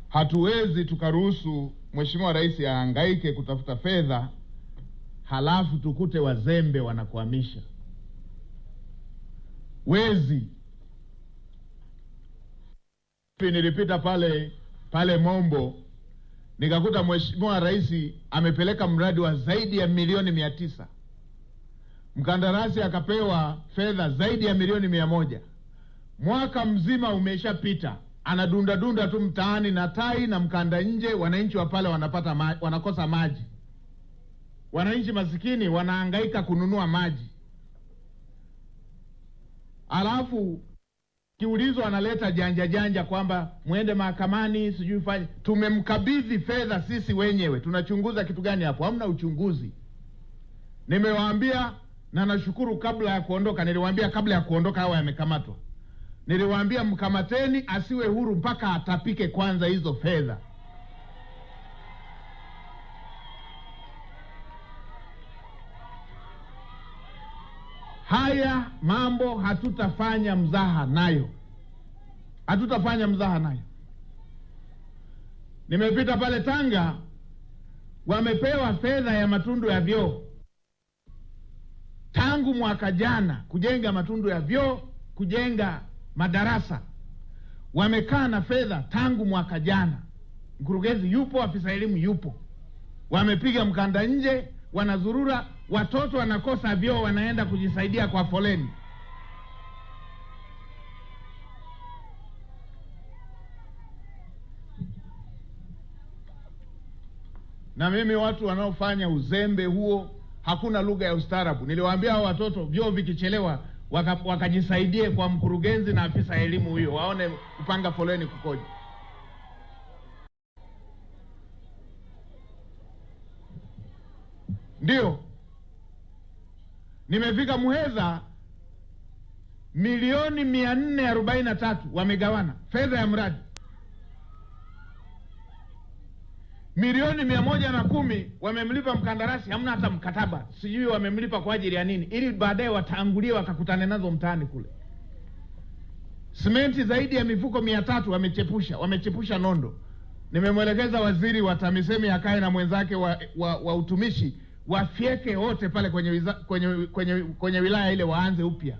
Hatuwezi tukaruhusu Mheshimiwa Rais ahangaike kutafuta fedha halafu tukute wazembe wanakwamisha. Wezi. Nilipita pale Mombo, nikakuta Mheshimiwa Rais amepeleka mradi wa zaidi ya milioni 900. Mkandarasi akapewa fedha zaidi ya milioni 100. Mwaka mzima umeshapita, anadunda tu mtaani na tai na mkanda nje. Wananchi wa pale wanakosa maji. Wananchi masikini wanahangaika kununua maji. Alafu kiulizwa analeta janja kwamba muende mahakamani sijui fanye. Tumemkabidhi fedha sisi wenyewe, tunachunguza kitu gani hapo? Hamna uchunguzi. Nimewaambia na nashukuru, kabla ya kuondoka hawa yamekamatwa. Niliwaambia mkamateni, asiwe huru mpaka atapike kwanza hizo fedha. Haya mambo hatutafanya mzaha nayo. Nimepita pale Tanga, wamepewa fedha ya matundu ya vyoo tangu mwaka jana, kujenga matundu ya vyoo, kujenga madarasa. Wamekaa na fedha tangu mwaka jana. Mkurugenzi yupo, afisa elimu yupo. Wamepiga mkanda nje, wanazurura, watoto wanakosa vyoo, wanaenda kujisaidia kwa foleni. Na mimi watu wanaofanya uzembe huo, hakuna lugha ya ustaarabu. Niliwaambia hao watoto vyoo vikichelewa wakajisaidie kwa mkurugenzi na afisa elimu huyo, waone kupanga foleni kukoje. Ndio nimefika Muheza, milioni 443 wamegawana fedha ya mradi. Milioni 110 wamemlipa mkandarasi, hamna hata mkataba. Sijui wamemlipa kwa ajili ya nini, ili baadaye wataangulie wakakutane nazo mtaani kule. Simenti zaidi ya mifuko 300 wamechepusha nondo. Nimemwelekeza waziri wa TAMISEMI akae na mwenzake wa utumishi, wafieke wote pale kwenye wilaya ile, waanze upya.